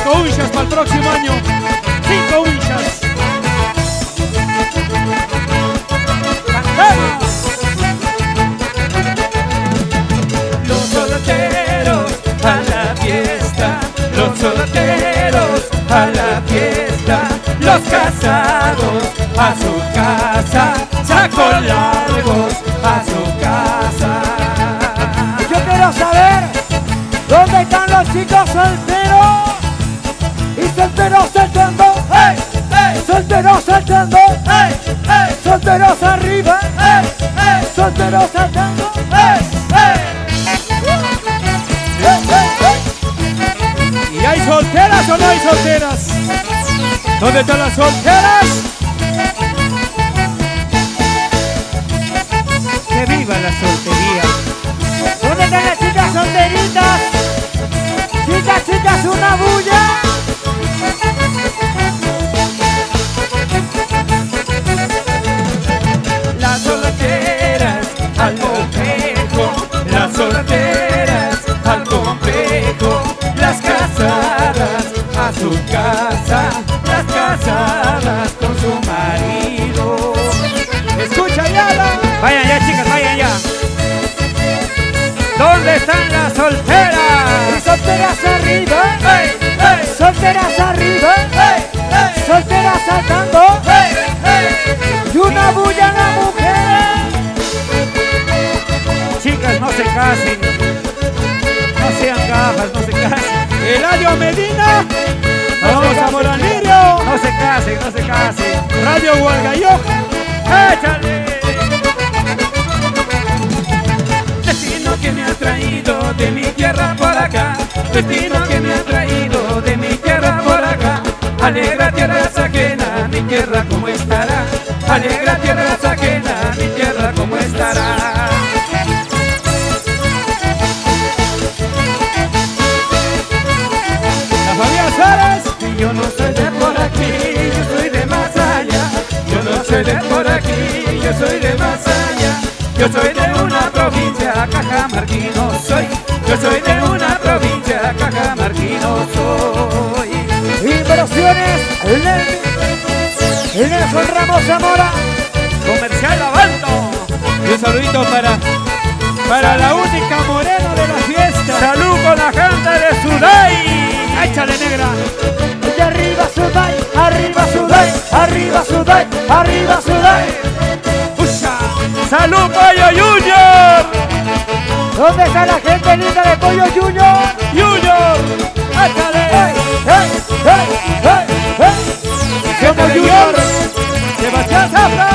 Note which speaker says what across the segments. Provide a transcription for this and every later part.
Speaker 1: 5 unchas para el próximo año. 5 unchas. ¡Cantemos!
Speaker 2: Los solteros a la fiesta, los solteros a la fiesta, los casados a su casa, sacos largos a su casa.
Speaker 3: Yo quiero saber dónde están los chicos solteros y solteros saltando,
Speaker 2: ¡Hey! ¡Hey!
Speaker 3: solteros saltando,
Speaker 2: ¡Hey! ¡Hey!
Speaker 3: solteros arriba,
Speaker 2: ¡Hey! ¡Hey!
Speaker 3: solteros saltando.
Speaker 2: ¡Hey! ¡Hey!
Speaker 1: ¿Y hay solteras o no hay solteras? ¿Dónde están las solteras?
Speaker 3: ¡Que viva la soltería! ¿Dónde están las chicas solteritas? Chicas, chicas, una bulla.
Speaker 2: Las solteras al complejo, las solteras al complejo, las casadas a su casa, las casadas con su marido.
Speaker 1: Escucha ya.
Speaker 3: Vayan ya, chicas, vayan ya. ¿Dónde están las solteras? Solteras arriba,
Speaker 2: ¡Hey! ¡Hey!
Speaker 3: solteras arriba,
Speaker 2: ¡Hey! ¡Hey!
Speaker 3: solteras saltando,
Speaker 2: ¡Hey! ¡Hey!
Speaker 3: y una bulla a la mujer. Chicas, no se casen, no sean gafas, no se casen.
Speaker 1: Eladio Medina.
Speaker 3: No
Speaker 1: Vamos
Speaker 3: se
Speaker 1: a
Speaker 3: casen.
Speaker 1: Moranillo.
Speaker 3: No se casen, no se casen.
Speaker 1: Radio Hualgayoc.
Speaker 3: ¡Échale!
Speaker 2: Destino que me ha traído de mi tierra por acá, destino que me ha traído de mi tierra por acá. Alegra tierras ajena, mi tierra cómo estará. Alegra tierras ajena, mi tierra cómo estará.
Speaker 1: La familia Suárez.
Speaker 2: Yo no soy de por aquí, yo soy de más allá. Yo no soy de por aquí, yo soy de más allá. Yo soy de una provincia, cajamarquino soy. Yo soy de una provincia, cajamarquino soy.
Speaker 3: Inversiones, Nelson Ramos Zamora.
Speaker 1: Comercial Avanto. Y un saludito para la única morena de la fiesta.
Speaker 3: Salud con la gente de Sudai.
Speaker 1: Échale, negra.
Speaker 3: Y arriba Sudai, arriba Sudai, arriba Sudai, arriba Sudai.
Speaker 1: ¡Usha!
Speaker 3: ¡Salud, Pollo Junior! ¿Dónde está la gente linda de Pollo Junior?
Speaker 1: ¡Junior! ¡Échale!
Speaker 3: ¡Hey, hey, hey, hey, hey! ¡Somos Junior!
Speaker 1: Sebastián Zafra.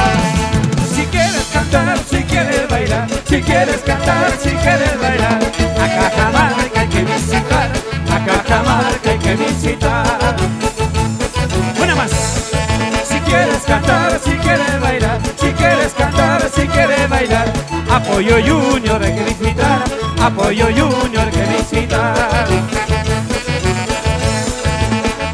Speaker 2: Si quieres cantar, si quieres bailar, si quieres cantar, si quieres bailar, a Cajamarca hay que visitar, a Cajamarca hay que visitar.
Speaker 1: Una más.
Speaker 2: Si quieres cantar, si quieres bailar, si quieres cantar, si quieres bailar, Apoyo Junior hay que visitar, Apoyo Junior hay que visitar.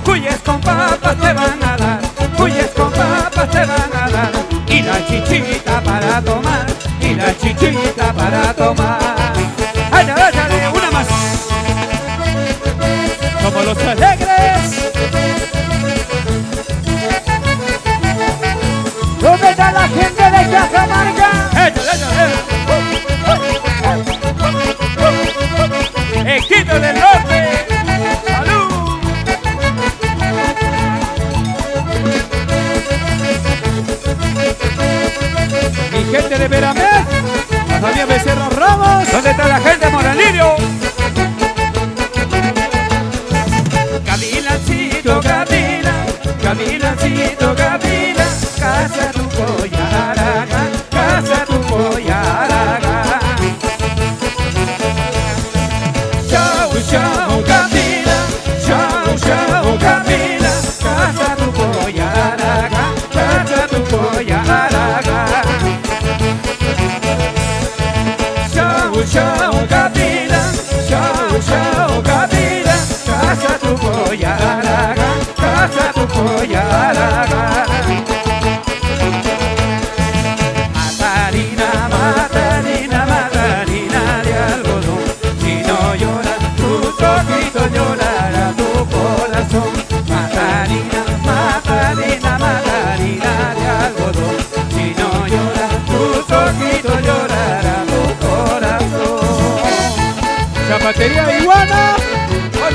Speaker 2: Cuyes con papas te van a dar, cuyes con papas te van a dar, y la chichita para tomar, y la chichita para tomar.
Speaker 1: ¡Échale, échale! Una más. Como los alegres.
Speaker 3: ¿Dónde está la gente de Cajamarca?
Speaker 1: ¡Échale, échale! ¡Equito del Norte! ¡Salud! Mi gente de Veramed, la familia Becerra Ramos.
Speaker 3: ¿Dónde está la gente de Moralirio?
Speaker 2: Gavilancillo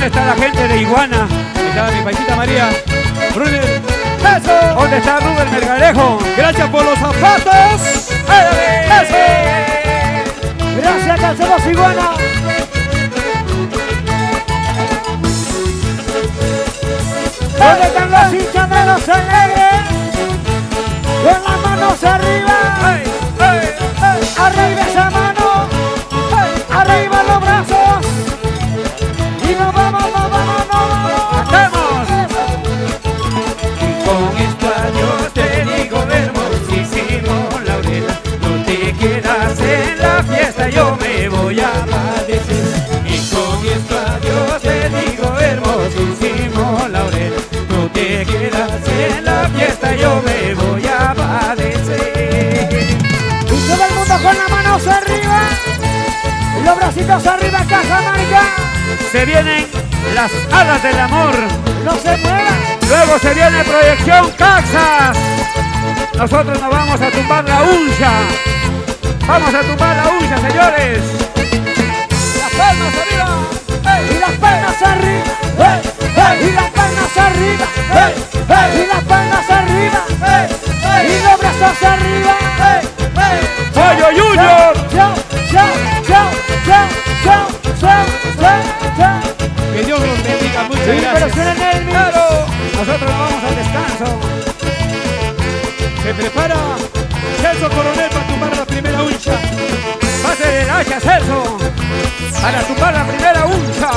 Speaker 1: ¿Dónde está la gente de Iguana? Ahí está mi paisita María. Brunel. ¡Eso! ¿Dónde está Rubén Mergarejo? Gracias por los zapatos. ¡Eso!
Speaker 3: Gracias, Calceros Iguana. ¿Dónde están los hinchas de los alegres? Con las manos arriba. Arriba esa mano. Arriba los brazos. Y nos vamos, nos vamos, nos vamos.
Speaker 1: ¡Hacemos!
Speaker 2: Y con esto adiós te digo hermosísimo Laurela, no te quedas en la fiesta, yo me voy a padecer. Y con esto adiós te digo hermosísimo Laurela, no te quedas en la fiesta, yo me voy a padecer.
Speaker 3: Y todo el mundo con las manos arriba. Y los bracitos arriba, Cajamarca.
Speaker 1: Se vienen las alas del amor.
Speaker 3: No se muevan.
Speaker 1: Luego se viene Proyección Caxas. Nosotros nos vamos a tumbar la uncha. Vamos a tumbar la uncha, señores. Las palmas arriba.
Speaker 3: Y las palmas arriba. Y las palmas arriba. Y las palmas arriba. Y los brazos arriba.
Speaker 1: Pollo Junior.
Speaker 3: Chao, chao, chao, chao, chao, chao, chao, chao.
Speaker 1: Que Dios los bendiga. Muchas
Speaker 3: Sí, pero
Speaker 1: gracias.
Speaker 3: suena el mix.
Speaker 1: Claro. Nosotros nos vamos al descanso. Se prepara Celso Coronel para tumbar la primera uncha. Pase del hacha, Celso. Para tumbar la primera uncha.